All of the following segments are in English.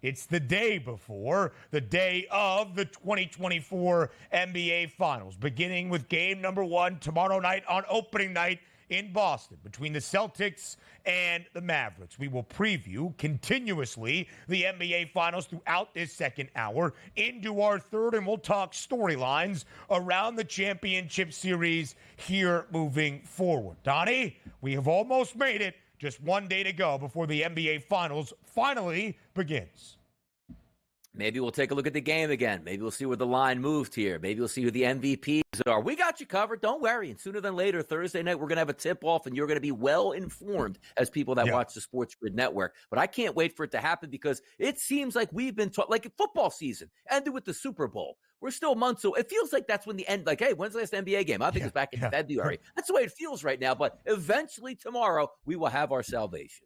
It's the day before, the day of the 2024 NBA Finals, beginning with game number 1 tomorrow night on opening night in Boston between the Celtics and the Mavericks. We will preview continuously the NBA Finals throughout this second hour into our third, and we'll talk storylines around the championship series here moving forward. Donnie, we have almost made it. Just one day to go before the NBA Finals finally begins. Maybe we'll take a look at the game again. Maybe we'll see where the line moved here. Maybe we'll see who the MVPs are. We got you covered. Don't worry. And sooner than later, Thursday night, we're going to have a tip-off, and you're going to be well-informed as people that watch the Sports Grid Network. But I can't wait for it to happen because it seems like we've been taught, like football season, ended with the Super Bowl. We're still months away. It feels like that's when the end, like, hey, when's the last NBA game? I think it's back in February. That's the way it feels right now. But eventually tomorrow, we will have our salvation.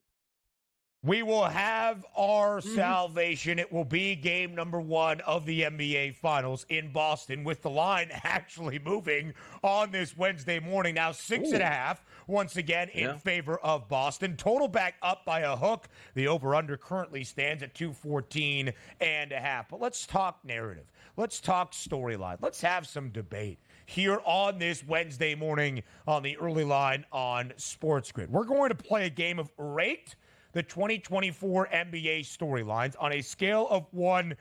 We will have our salvation. It will be game number 1 of the NBA Finals in Boston, with the line actually moving on this Wednesday morning. Now 6.5, once again, in favor of Boston. Total back up by a hook. The over-under currently stands at 214.5. But let's talk narrative. Let's talk storyline. Let's have some debate here on this Wednesday morning on the early line on Sports Grid. We're going to play a game of Rate the 2024 NBA storylines on a scale of 1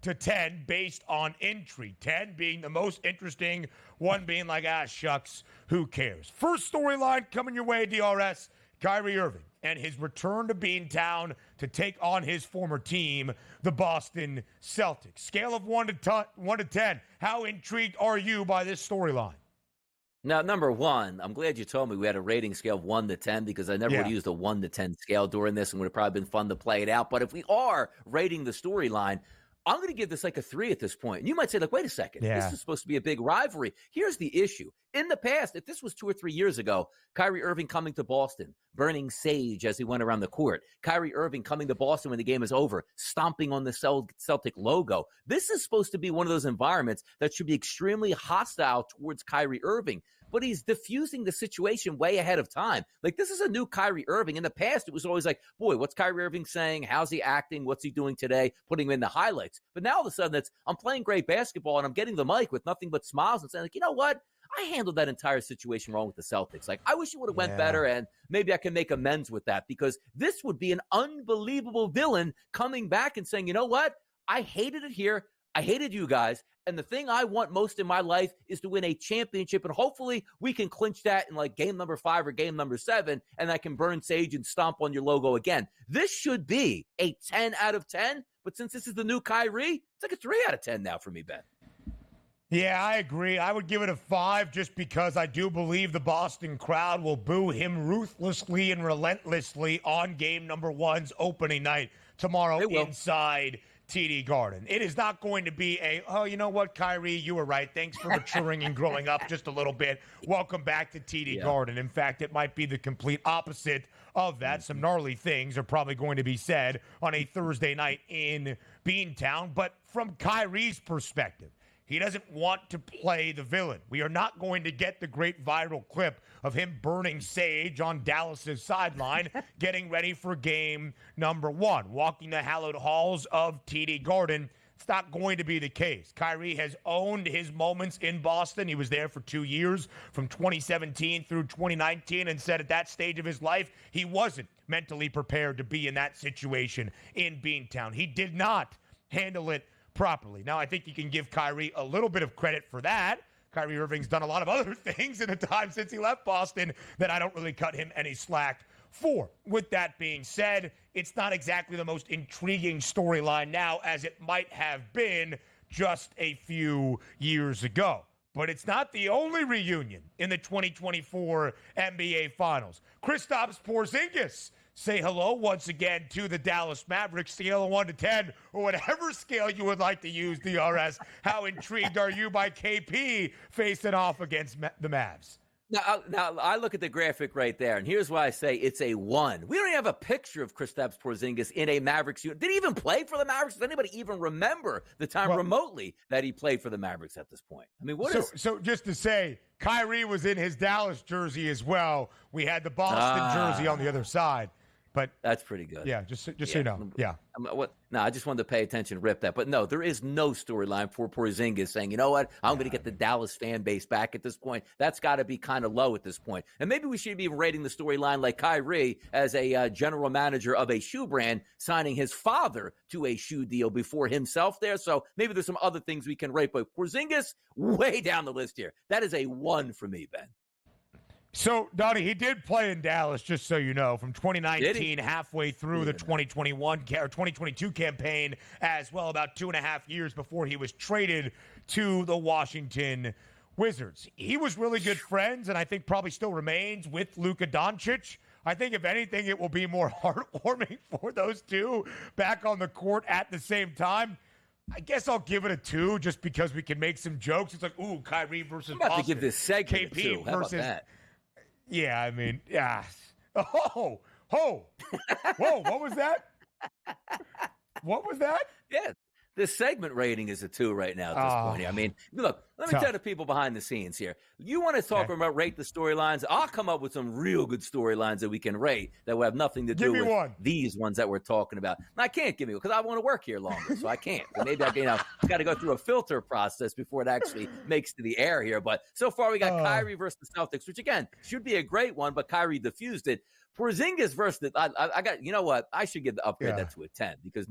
to 10 based on intrigue. 10 being the most interesting, 1 being like, shucks, who cares? First storyline coming your way, DRS, Kyrie Irving and his return to Beantown to take on his former team, the Boston Celtics. Scale of 1 to 10, how intrigued are you by this storyline? Now, number one, I'm glad you told me we had a rating scale of 1 to 10 because I never would have used a 1 to 10 scale during this, and would have probably been fun to play it out. But if we are rating the storyline, I'm going to give this like a 3 at this point. And you might say, like, wait a second, this is supposed to be a big rivalry. Here's the issue. In the past, if this was 2 or 3 years ago, Kyrie Irving coming to Boston, burning sage as he went around the court, Kyrie Irving coming to Boston when the game is over, stomping on the Celtic logo. This is supposed to be one of those environments that should be extremely hostile towards Kyrie Irving. But he's diffusing the situation way ahead of time. Like, this is a new Kyrie Irving. In the past, it was always like, boy, what's Kyrie Irving saying? How's he acting? What's he doing today? Putting him in the highlights. But now all of a sudden, I'm playing great basketball, and I'm getting the mic with nothing but smiles and saying, like, you know what? I handled that entire situation wrong with the Celtics. Like, I wish it would have went better, and maybe I can make amends with that, because this would be an unbelievable villain coming back and saying, you know what? I hated it here. I hated you guys. And the thing I want most in my life is to win a championship. And hopefully we can clinch that in like game number 5 or game number 7. And I can burn sage and stomp on your logo again. This should be a 10 out of 10. But since this is the new Kyrie, it's like a 3 out of 10 now for me, Ben. Yeah, I agree. I would give it a 5 just because I do believe the Boston crowd will boo him ruthlessly and relentlessly on game number 1's opening night tomorrow inside TD Garden. It is not going to be you know what, Kyrie, you were right. Thanks for maturing and growing up just a little bit. Welcome back to TD Garden. In fact, it might be the complete opposite of that. Some gnarly things are probably going to be said on a Thursday night in Beantown. But from Kyrie's perspective, he doesn't want to play the villain. We are not going to get the great viral clip of him burning sage on Dallas's sideline, getting ready for game number 1, walking the hallowed halls of TD Garden. It's not going to be the case. Kyrie has owned his moments in Boston. He was there for 2 years, from 2017 through 2019, and said at that stage of his life, he wasn't mentally prepared to be in that situation in Beantown. He did not handle it properly. Now, I think you can give Kyrie a little bit of credit for that. Kyrie Irving's done a lot of other things in the time since he left Boston that I don't really cut him any slack for. With that being said, it's not exactly the most intriguing storyline now as it might have been just a few years ago. But it's not the only reunion in the 2024 NBA Finals. Kristaps Porzingis say hello once again to the Dallas Mavericks. Scale of 1 to 10, or whatever scale you would like to use, DRS. How intrigued are you by KP facing off against the Mavs? Now, I look at the graphic right there, and here's why I say it's a 1. We don't even have a picture of Kristaps Porzingis in a Mavericks unit. Did he even play for the Mavericks? Does anybody even remember the time remotely that he played for the Mavericks at this point? I mean, So just to say, Kyrie was in his Dallas jersey as well. We had the Boston jersey on the other side. But that's pretty good. Yeah, just so you know. Yeah. I just wanted to pay attention, rip that. But no, there is no storyline for Porzingis saying, you know what, I'm going to get the Dallas fan base back at this point. That's got to be kind of low at this point. And maybe we should be rating the storyline like Kyrie as a general manager of a shoe brand signing his father to a shoe deal before himself there. So maybe there's some other things we can rate. But Porzingis, way down the list here. That is a 1 for me, Ben. So, Donnie, he did play in Dallas, just so you know, from 2019 halfway through the 2021 or 2022 campaign as well, about 2.5 years before he was traded to the Washington Wizards. He was really good friends, and I think probably still remains, with Luka Doncic. I think, if anything, it will be more heartwarming for those two back on the court at the same time. I guess I'll give it a 2 just because we can make some jokes. It's like, ooh, Kyrie versus I'm about Boston. to give this segment KP a 2. How versus about that? Yeah, I mean, yeah. Oh, whoa, what was that? What was that? Yeah, this segment rating is a 2 right now at this point here. I mean, look, let me tell the people behind the scenes here. You want to talk about rate the storylines? I'll come up with some real good storylines that we can rate that will have nothing to do with these ones that we're talking about. And I can't give you because I want to work here longer, so I can't. But maybe I got to go through a filter process before it actually makes to the air here. But so far we got Kyrie versus the Celtics, which again should be a great one, but Kyrie diffused it. Porzingis versus I got, you know what? I should upgrade that to a 10 because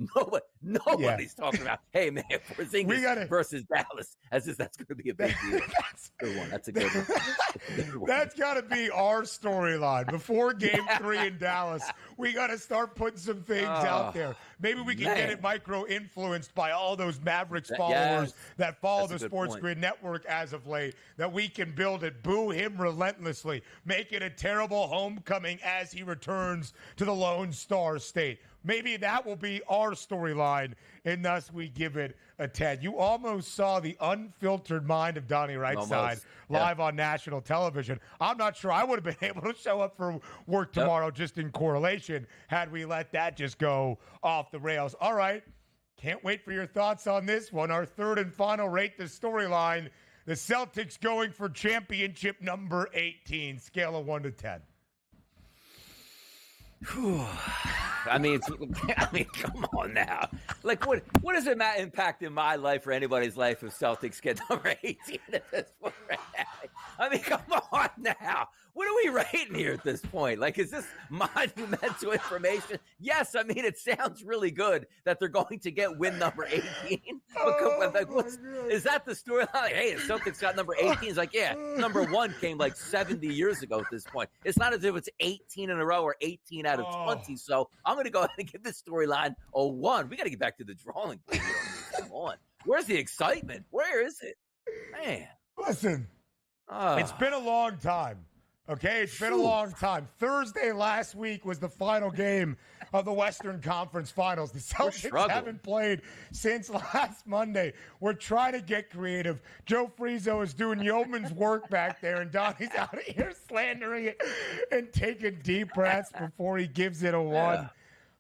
nobody's talking about, hey man, Porzingis versus Dallas as if that's going to be a big deal. That's a good one. That's got to be our storyline before Game 3 in Dallas. We got to start putting some things out there. Maybe we can get it micro-influenced by all those Mavericks followers that follow the Sports Grid Network as of late, that we can build it. Boo him relentlessly. Make it a terrible homecoming as he returns to the Lone Star State. Maybe that will be our storyline, and thus we give it a 10. You almost saw the unfiltered mind of Donnie Rightside live on national television. I'm not sure I would have been able to show up for work tomorrow just in correlation had we let that just go off the rails. All right. Can't wait for your thoughts on this one. Our third and final rate the storyline. The Celtics going for championship number 18, scale of 1 to 10. I mean, come on now. Like, what does it impact in my life or anybody's life if Celtics get number 18 at this point right now? I mean, come on now. What are we rating here at this point? Like, is this monumental information? Yes, I mean, it sounds really good that they're going to get win number 18. Is that the storyline? Like, hey, the Celtics got number 18. It's like, yeah, number 1 came like 70 years ago at this point. It's not as if it's 18 in a row or 18 out of 20. So I'm going to go ahead and give this storyline a 1. We got to get back to the drawing board. Come on. Where's the excitement? Where is it? Man. Listen, it's been a long time. Okay, it's been a long time. Thursday last week was the final game of the Western Conference Finals. The Celtics haven't played since last Monday. We're trying to get creative. Joe Frizo is doing yeoman's work back there, and Donnie's out here slandering it and taking deep breaths before he gives it a 1.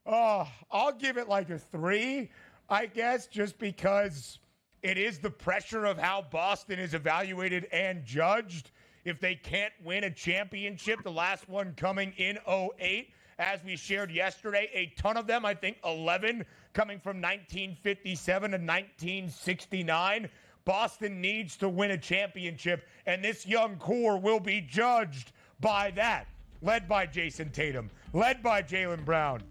I'll give it like a 3, I guess, just because it is the pressure of how Boston is evaluated and judged. If they can't win a championship, the last one coming in 2008, as we shared yesterday, a ton of them, I think 11 coming from 1957 to 1969. Boston needs to win a championship, and this young core will be judged by that. Led by Jason Tatum, led by Jaylen Brown.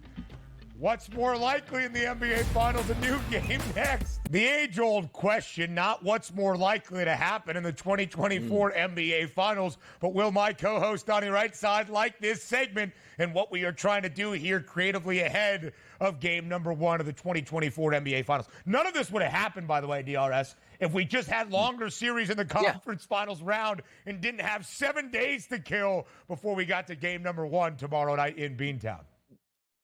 What's more likely in the NBA Finals? A new game next. The age-old question, not what's more likely to happen in the 2024 NBA Finals, but will my co-host Donnie Rightside like this segment and what we are trying to do here creatively ahead of game number 1 of the 2024 NBA Finals. None of this would have happened, by the way, DRS, if we just had longer series in the conference finals round and didn't have 7 days to kill before we got to game number 1 tomorrow night in Beantown.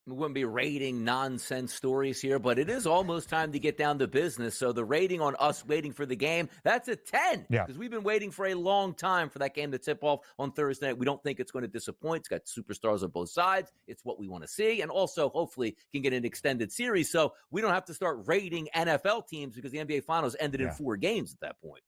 We wouldn't be rating nonsense stories here, but it is almost time to get down to business. So the rating on us waiting for the game, that's a 10. Yeah. Because we've been waiting for a long time for that game to tip off on Thursday night. We don't think it's going to disappoint. It's got superstars on both sides. It's what we want to see. And also, hopefully, can get an extended series. So we don't have to start rating NFL teams because the NBA Finals ended in 4 games at that point.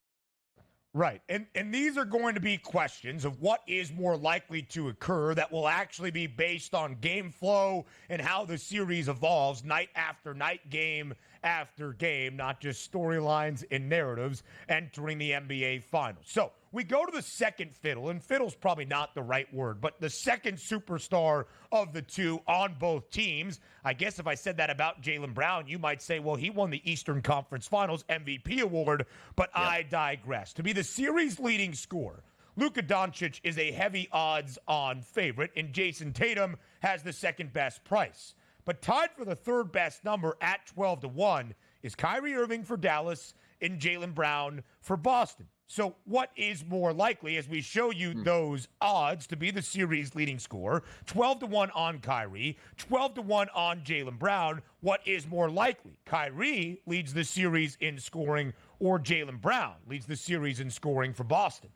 Right. And these are going to be questions of what is more likely to occur that will actually be based on game flow and how the series evolves night after night, game after game, not just storylines and narratives entering the NBA Finals. So we go to the second fiddle, and fiddle's probably not the right word, but the second superstar of the two on both teams. I guess if I said that about Jaylen Brown, you might say, well, he won the Eastern Conference Finals MVP award, but yep. I digress. To be the series leading scorer, Luka Doncic is a heavy odds-on favorite, and Jason Tatum has the second best price. But tied for the third best number at 12-1 is Kyrie Irving for Dallas and Jaylen Brown for Boston. So what is more likely, as we show you those odds to be the series leading scorer, 12-1 on Kyrie, 12-1 on Jaylen Brown, what is more likely? Kyrie leads the series in scoring, or Jaylen Brown leads the series in scoring for Boston?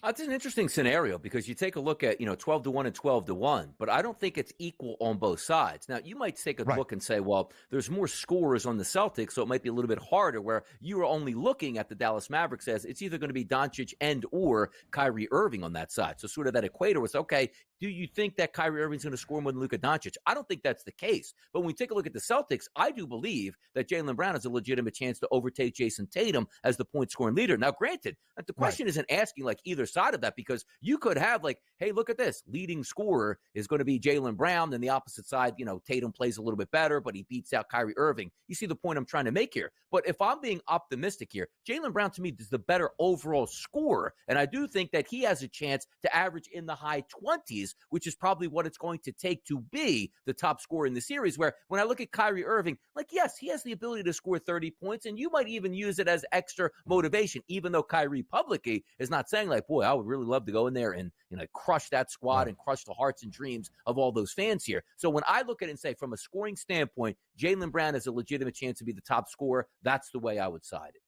That's an interesting scenario because you take a look at, 12-1 and 12-1, but I don't think it's equal on both sides. Now, you might take a look and say, well, there's more scorers on the Celtics, so it might be a little bit harder where you are only looking at the Dallas Mavericks as it's either going to be Doncic and or Kyrie Irving on that side. So sort of that equator was, okay, do you think that Kyrie Irving's going to score more than Luka Doncic? I don't think that's the case. But when we take a look at the Celtics, I do believe that Jaylen Brown has a legitimate chance to overtake Jason Tatum as the point-scoring leader. Now, granted, the question isn't asking like either side of that, because you could have like, hey, look at this. Leading scorer is going to be Jaylen Brown. Then the opposite side, Tatum plays a little bit better, but he beats out Kyrie Irving. You see the point I'm trying to make here. But if I'm being optimistic here, Jaylen Brown to me is the better overall scorer. And I do think that he has a chance to average in the high 20s, which is probably what it's going to take to be the top scorer in the series. Where when I look at Kyrie Irving, like, yes, he has the ability to score 30 points, and you might even use it as extra motivation, even though Kyrie publicly is not saying like, boy, I would really love to go in there and crush that squad and crush the hearts and dreams of all those fans here. So when I look at it and say, from a scoring standpoint, Jaylen Brown has a legitimate chance to be the top scorer, that's the way I would side it.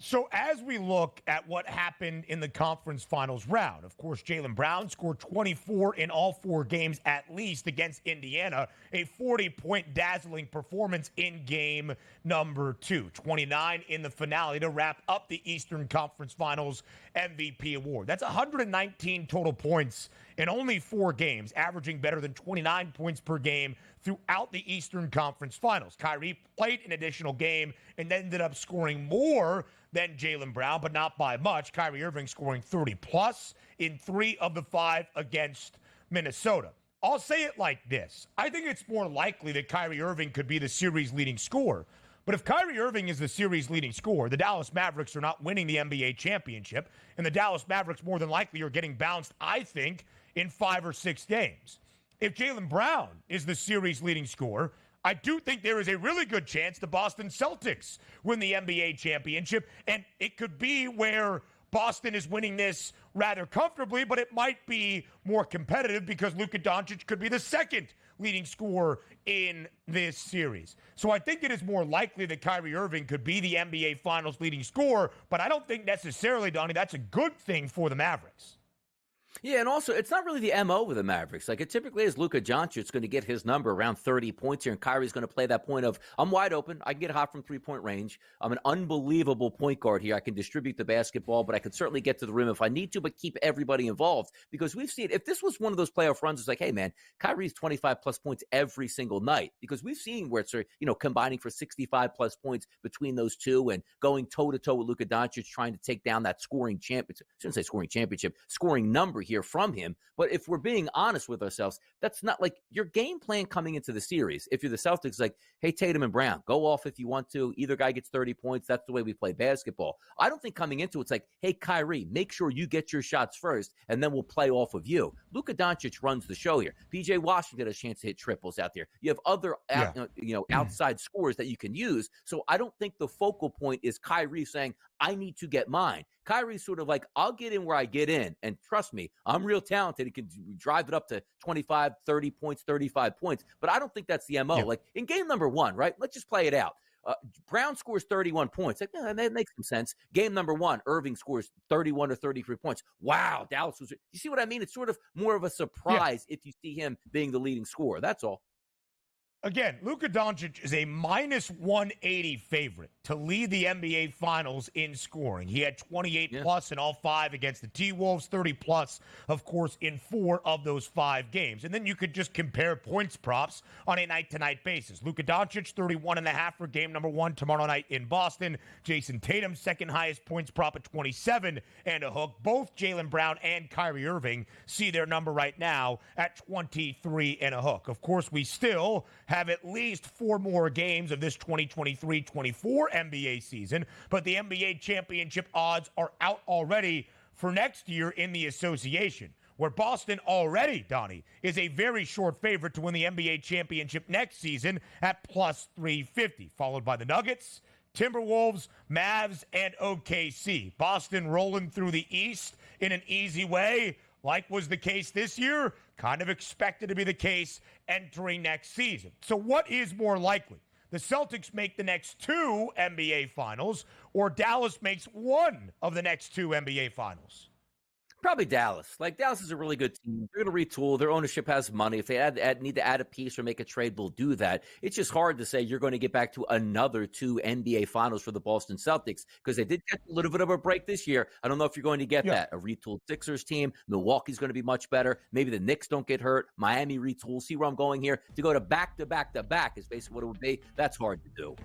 So as we look at what happened in the conference finals round, of course, Jaylen Brown scored 24 in all 4 games at least against Indiana, a 40-point dazzling performance in game number 2, 29 in the finale to wrap up the Eastern Conference Finals MVP award. That's 119 total points in only 4 games, averaging better than 29 points per game throughout the Eastern Conference Finals. Kyrie played an additional game and ended up scoring more than Jaylen Brown, but not by much. Kyrie Irving scoring 30-plus in 3 of the 5 against Minnesota. I'll say it like this. I think it's more likely that Kyrie Irving could be the series leading scorer. But if Kyrie Irving is the series leading scorer, the Dallas Mavericks are not winning the NBA championship, and the Dallas Mavericks more than likely are getting bounced, I think, in 5 or 6 games. If Jaylen Brown is the series leading scorer, I do think there is a really good chance the Boston Celtics win the NBA championship, and it could be where Boston is winning this rather comfortably, but it might be more competitive because Luka Doncic could be the second leading scorer in this series. So I think it is more likely that Kyrie Irving could be the NBA Finals leading scorer, but I don't think necessarily, Donnie, that's a good thing for the Mavericks. Yeah, and also, it's not really the MO with the Mavericks. Like, it typically is Luka Doncic going to get his number around 30 points here, and Kyrie's going to play that point of, I'm wide open, I can get hot from three-point range, I'm an unbelievable point guard here, I can distribute the basketball, but I can certainly get to the rim if I need to, but keep everybody involved. Because we've seen, if this was one of those playoff runs, it's like, hey, man, Kyrie's 25-plus points every single night. Because we've seen where it's, combining for 65-plus points between those two and going toe-to-toe with Luka Doncic, trying to take down that scoring championship. I shouldn't say scoring championship, scoring number here from him. But if we're being honest with ourselves, that's not like your game plan coming into the series. If you're the Celtics, like, hey, Tatum and Brown, go off if you want to. Either guy gets 30 points. That's the way we play basketball. I don't think coming into it's like, hey, Kyrie, make sure you get your shots first, and then we'll play off of you. Luka Doncic runs the show here. PJ Washington has a chance to hit triples out there. You have other outside scores that you can use. So I don't think the focal point is Kyrie saying, I need to get mine. Kyrie's sort of like, I'll get in where I get in. And trust me, I'm real talented. He can drive it up to 25, 30 points, 35 points. But I don't think that's the MO. Yeah. Like in game number 1, right? Let's just play it out. Brown scores 31 points. Like, yeah, that makes some sense. Game number 1, Irving scores 31 or 33 points. Wow, Dallas was. You see what I mean? It's sort of more of a surprise if you see him being the leading scorer. That's all. again, Luka Doncic is a minus 180 favorite to lead the NBA Finals in scoring. He had 28 plus in all 5 against the T-Wolves, 30 plus, of course, in 4 of those 5 games. And then you could just compare points props on a night-to-night basis. Luka Doncic, 31.5 for game number 1 tomorrow night in Boston. Jason Tatum, second highest points prop at 27 and a hook. Both Jaylen Brown and Kyrie Irving see their number right now at 23 and a hook. Of course, we still have at least 4 more games of this 2023-24 NBA season, but the NBA championship odds are out already for next year in the association, where Boston already, Donnie, is a very short favorite to win the NBA championship next season at plus 350, followed by the Nuggets, Timberwolves, Mavs, and OKC. Boston rolling through the East in an easy way, like was the case this year, kind of expected to be the case entering next season. So what is more likely? The Celtics make the next 2 NBA Finals, or Dallas makes one of the next 2 NBA Finals? Probably Dallas. Like, Dallas is a really good team. They're going to retool. Their ownership has money. If they need to add a piece or make a trade, we'll do that. It's just hard to say you're going to get back to another 2 NBA Finals for the Boston Celtics, because they did get a little bit of a break this year. I don't know if you're going to get that. A retooled Sixers team. Milwaukee's going to be much better. Maybe the Knicks don't get hurt. Miami retool. See where I'm going here? To go to back-to-back-to-back is basically what it would be. That's hard to do.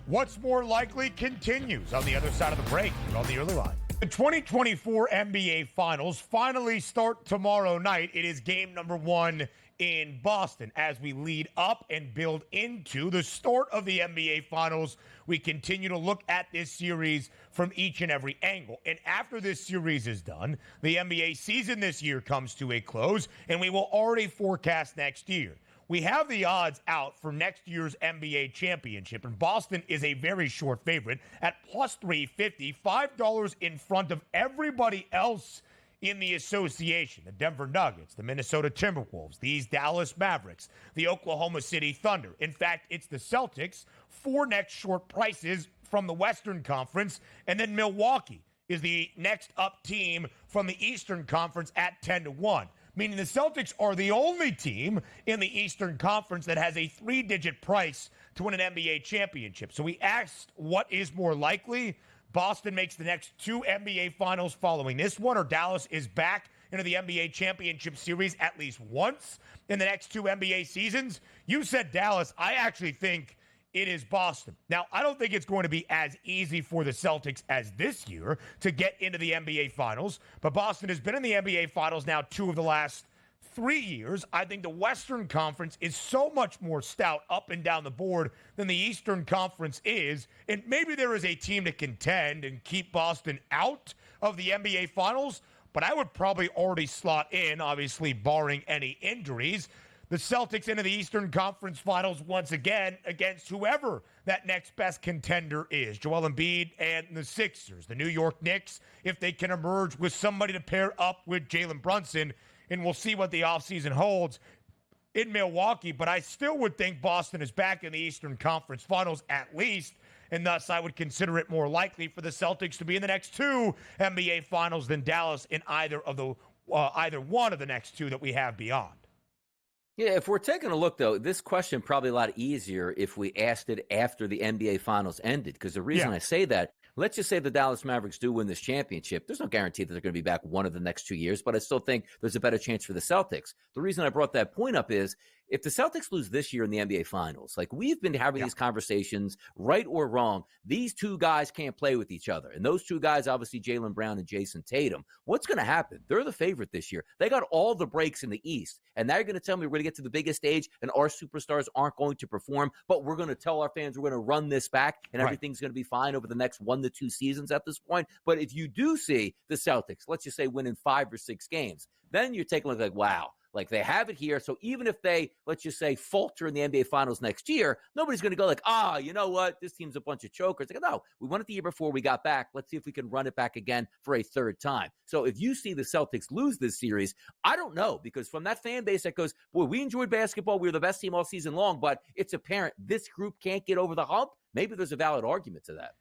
What's more likely continues on the other side of the break. You're on the early line. The 2024 NBA Finals finally start tomorrow night. It is game number 1 in Boston. As we lead up and build into the start of the NBA Finals, we continue to look at this series from each and every angle. And after this series is done, the NBA season this year comes to a close, and we will already forecast next year. We have the odds out for next year's NBA championship, and Boston is a very short favorite at plus 350, $5 in front of everybody else in the association. The Denver Nuggets, the Minnesota Timberwolves, these Dallas Mavericks, the Oklahoma City Thunder. In fact, it's the Celtics, 4 next short prices from the Western Conference, and then Milwaukee is the next up team from the Eastern Conference at 10-1. Meaning the Celtics are the only team in the Eastern Conference that has a 3-digit price to win an NBA championship. So we asked, what is more likely? Boston makes the next 2 NBA Finals following this one, or Dallas is back into the NBA championship series at least once in the next 2 NBA seasons. You said Dallas. I actually think it is Boston. Now, I don't think it's going to be as easy for the Celtics as this year to get into the NBA Finals, but Boston has been in the NBA Finals now 2 of the last 3 years. I think the Western Conference is so much more stout up and down the board than the Eastern Conference is, and maybe there is a team to contend and keep Boston out of the NBA Finals, but I would probably already slot in, obviously barring any injuries, the Celtics into the Eastern Conference Finals once again against whoever that next best contender is. Joel Embiid and the Sixers, the New York Knicks, if they can emerge with somebody to pair up with Jalen Brunson, and we'll see what the offseason holds in Milwaukee. But I still would think Boston is back in the Eastern Conference Finals at least, and thus I would consider it more likely for the Celtics to be in the next 2 NBA Finals than Dallas in either one of the next 2 that we have beyond. Yeah, if we're taking a look, though, this question probably a lot easier if we asked it after the NBA Finals ended, because the reason I say that, let's just say the Dallas Mavericks do win this championship. There's no guarantee that they're going to be back one of the next 2 years, but I still think there's a better chance for the Celtics. The reason I brought that point up is if the Celtics lose this year in the NBA Finals, like we've been having these conversations, right or wrong, these 2 guys can't play with each other. And those 2 guys, obviously Jaylen Brown and Jason Tatum. What's going to happen? They're the favorite this year. They got all the breaks in the East. And now you're going to tell me we're going to get to the biggest stage and our superstars aren't going to perform, but we're going to tell our fans we're going to run this back and everything's going to be fine over the next 1 to 2 seasons at this point. But if you do see the Celtics, let's just say winning 5 or 6 games, then you're taking a look like, wow, like they have it here. So even if they, let's just say, falter in the NBA Finals next year, nobody's going to go like, you know what? This team's a bunch of chokers. They go, no, we won it the year before we got back. Let's see if we can run it back again for a 3rd time. So if you see the Celtics lose this series, I don't know, because from that fan base that goes, boy, we enjoyed basketball. We were the best team all season long, but it's apparent this group can't get over the hump. Maybe there's a valid argument to that.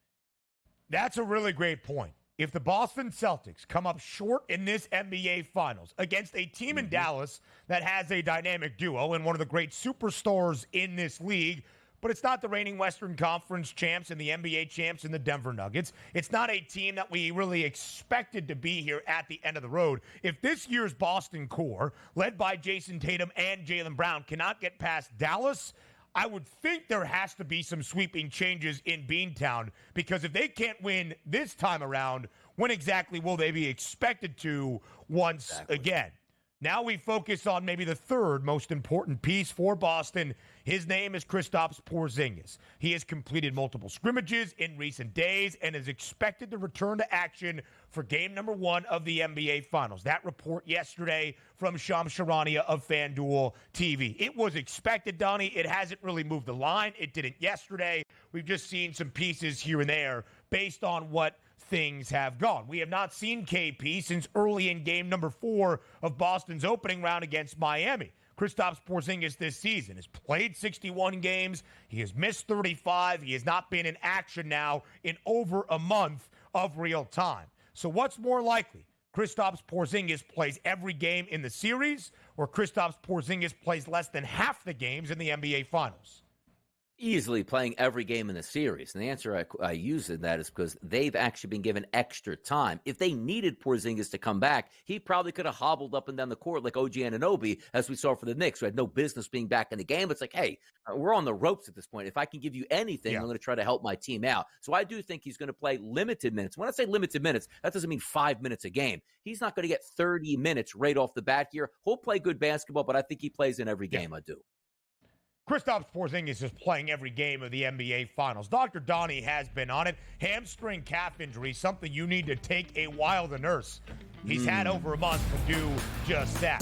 That's a really great point. if the Boston Celtics come up short in this NBA Finals against a team in Dallas that has a dynamic duo and one of the great superstars in this league, but it's not the reigning Western Conference champs and the NBA champs and the Denver Nuggets. It's not a team that we really expected to be here at the end of the road. If this year's Boston core, led by Jason Tatum and Jaylen Brown, cannot get past Dallas, I would think there has to be some sweeping changes in Beantown, because if they can't win this time around, when exactly will they be expected to once again? Now we focus on maybe the third most important piece for Boston. His name is Kristaps Porzingis. He has completed multiple scrimmages in recent days and is expected to return to action for game number 1 of the NBA Finals. That report yesterday from Shams Charania of FanDuel TV. It was expected, Donnie. It hasn't really moved the line. It didn't yesterday. We've just seen some pieces here and there based on what things have gone. We have not seen KP since early in game number 4 of Boston's opening round against Miami. Kristaps Porzingis this season has played 61 games. He has missed 35. He has not been in action now in over a month of real time. So what's more likely? Kristaps Porzingis plays every game in the series, or Kristaps Porzingis plays less than half the games in the NBA Finals? Easily playing every game in the series. And the answer I use in that is because they've actually been given extra time. If they needed Porzingis to come back, he probably could have hobbled up and down the court like OG Anunoby, as we saw for the Knicks, who had no business being back in the game. It's like, hey, we're on the ropes at this point. If I can give you anything, I'm going to try to help my team out. So I do think he's going to play limited minutes. When I say limited minutes, that doesn't mean 5 minutes a game. He's not going to get 30 minutes right off the bat here. He'll play good basketball, but I think he plays in every game. I do. Kristaps Porzingis is playing every game of the NBA Finals. Dr. Donnie has been on it. Hamstring calf injury, something you need to take a while to nurse. He's had over a month to do just that.